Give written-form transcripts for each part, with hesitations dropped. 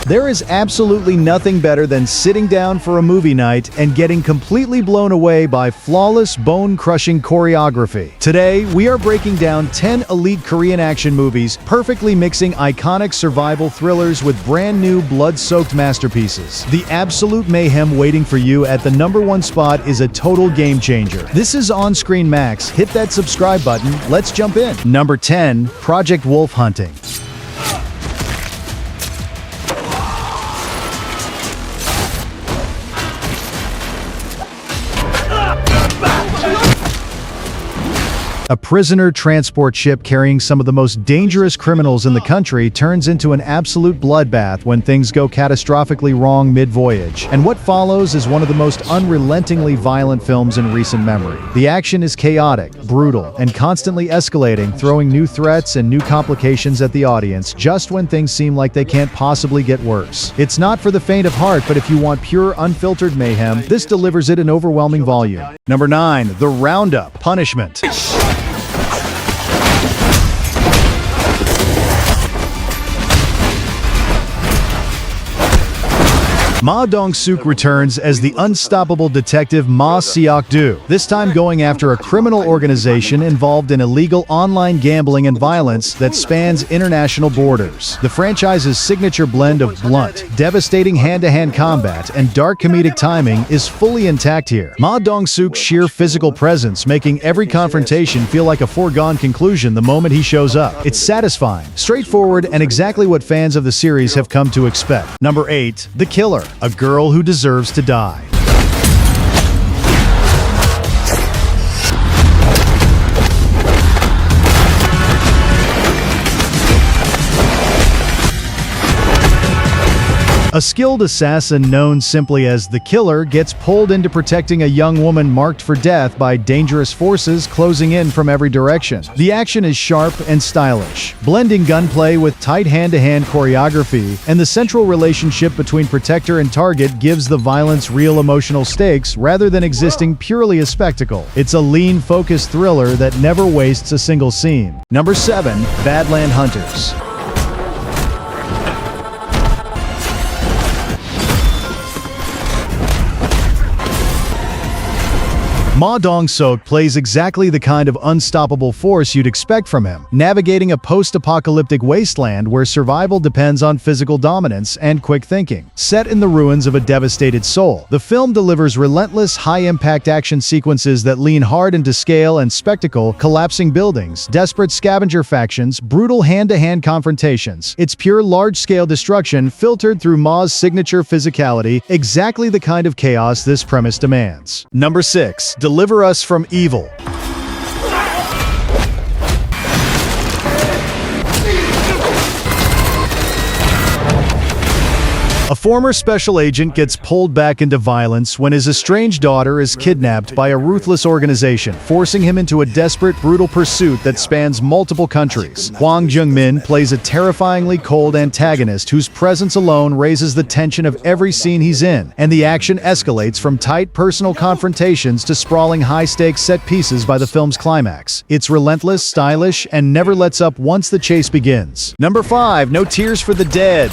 There is absolutely nothing better than sitting down for a movie night and getting completely blown away by flawless, bone-crushing choreography. Today, we are breaking down 10 elite Korean action movies, perfectly mixing iconic survival thrillers with brand-new blood-soaked masterpieces. The absolute mayhem waiting for you at the #1 spot is a total game-changer. This is On-Screen Max. Hit that subscribe button. Let's jump in. Number 10. Project Wolf Hunting. A prisoner transport ship carrying some of the most dangerous criminals in the country turns into an absolute bloodbath when things go catastrophically wrong mid-voyage. And what follows is one of the most unrelentingly violent films in recent memory. The action is chaotic, brutal, and constantly escalating, throwing new threats and new complications at the audience just when things seem like they can't possibly get worse. It's not for the faint of heart, but if you want pure, unfiltered mayhem, this delivers it in overwhelming volume. Number 9. The Roundup. Punishment. Ma Dong-suk returns as the unstoppable detective Ma Seok-do, this time going after a criminal organization involved in illegal online gambling and violence that spans international borders. The franchise's signature blend of blunt, devastating hand-to-hand combat and dark comedic timing is fully intact here. Ma Dong-suk's sheer physical presence making every confrontation feel like a foregone conclusion the moment he shows up. It's satisfying, straightforward, and exactly what fans of the series have come to expect. Number 8. The Killer. A girl who deserves to die. A skilled assassin known simply as the Killer gets pulled into protecting a young woman marked for death by dangerous forces closing in from every direction. The action is sharp and stylish, blending gunplay with tight hand-to-hand choreography, and the central relationship between protector and target gives the violence real emotional stakes rather than existing purely as spectacle. It's a lean, focused thriller that never wastes a single scene. Number 7. Badland Hunters. Ma Dong-suk plays exactly the kind of unstoppable force you'd expect from him, navigating a post-apocalyptic wasteland where survival depends on physical dominance and quick thinking. Set in the ruins of a devastated Seoul, the film delivers relentless, high-impact action sequences that lean hard into scale and spectacle, collapsing buildings, desperate scavenger factions, brutal hand-to-hand confrontations. It's pure large-scale destruction filtered through Ma's signature physicality, exactly the kind of chaos this premise demands. Number 6. Deliver Us from Evil. A former special agent gets pulled back into violence when his estranged daughter is kidnapped by a ruthless organization, forcing him into a desperate, brutal pursuit that spans multiple countries. Hwang Jung-min plays a terrifyingly cold antagonist whose presence alone raises the tension of every scene he's in, and the action escalates from tight personal confrontations to sprawling high-stakes set pieces by the film's climax. It's relentless, stylish, and never lets up once the chase begins. Number 5. No Tears for the Dead.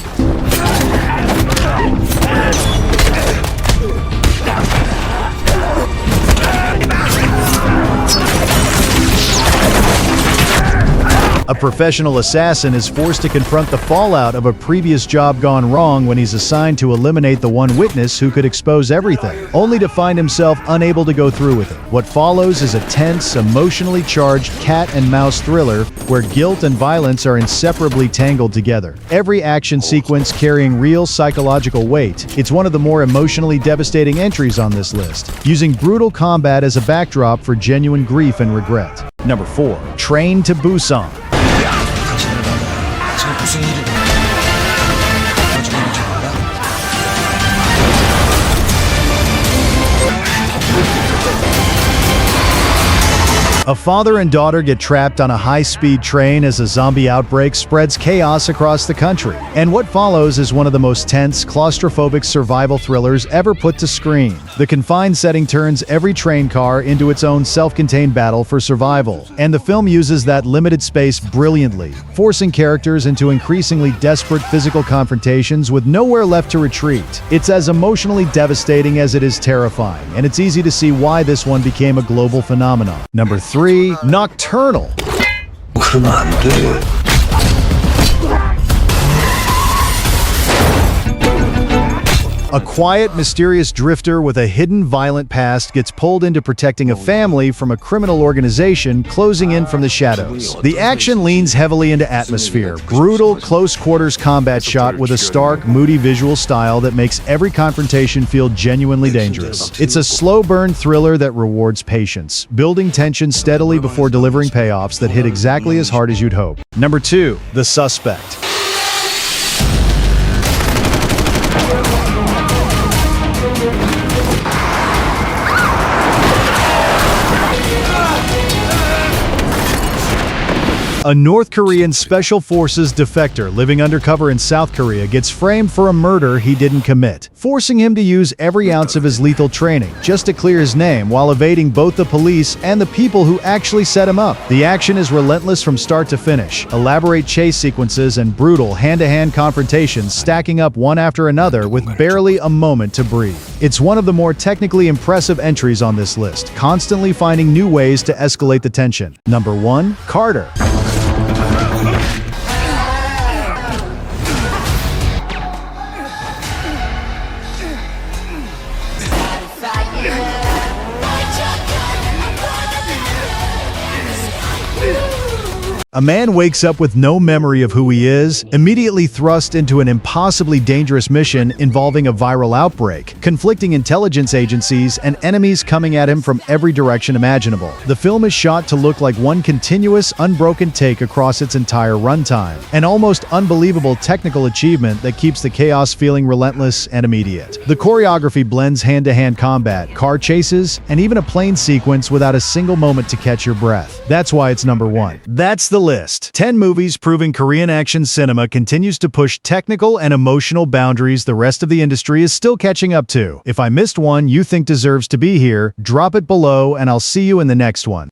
A professional assassin is forced to confront the fallout of a previous job gone wrong when he's assigned to eliminate the one witness who could expose everything, only to find himself unable to go through with it. What follows is a tense, emotionally charged cat-and-mouse thriller where guilt and violence are inseparably tangled together. Every action sequence carrying real psychological weight, it's one of the more emotionally devastating entries on this list, using brutal combat as a backdrop for genuine grief and regret. Number 4. Train to Busan. 무슨 일이 나중에 잘 알아? A father and daughter get trapped on a high-speed train as a zombie outbreak spreads chaos across the country. And what follows is one of the most tense, claustrophobic survival thrillers ever put to screen. The confined setting turns every train car into its own self-contained battle for survival. And the film uses that limited space brilliantly, forcing characters into increasingly desperate physical confrontations with nowhere left to retreat. It's as emotionally devastating as it is terrifying, and it's easy to see why this one became a global phenomenon. Number 3. Nocturnal. 그러면 안 돼. A quiet, mysterious drifter with a hidden violent past gets pulled into protecting a family from a criminal organization closing in from the shadows. The action leans heavily into atmosphere, brutal, close-quarters combat shot with a stark, moody visual style that makes every confrontation feel genuinely dangerous. It's a slow-burn thriller that rewards patience, building tension steadily before delivering payoffs that hit exactly as hard as you'd hope. Number 2. The Suspect. A North Korean Special Forces defector living undercover in South Korea gets framed for a murder he didn't commit, forcing him to use every ounce of his lethal training just to clear his name while evading both the police and the people who actually set him up. The action is relentless from start to finish, elaborate chase sequences and brutal hand-to-hand confrontations stacking up one after another with barely a moment to breathe. It's one of the more technically impressive entries on this list, constantly finding new ways to escalate the tension. Number 1. Carter. A man wakes up with no memory of who he is, immediately thrust into an impossibly dangerous mission involving a viral outbreak, conflicting intelligence agencies, and enemies coming at him from every direction imaginable. The film is shot to look like one continuous, unbroken take across its entire runtime, an almost unbelievable technical achievement that keeps the chaos feeling relentless and immediate. The choreography blends hand-to-hand combat, car chases, and even a plane sequence without a single moment to catch your breath. That's why it's number 1. That's the list. 10 movies proving Korean action cinema continues to push technical and emotional boundaries the rest of the industry is still catching up to. If I missed one you think deserves to be here, drop it below and I'll see you in the next one.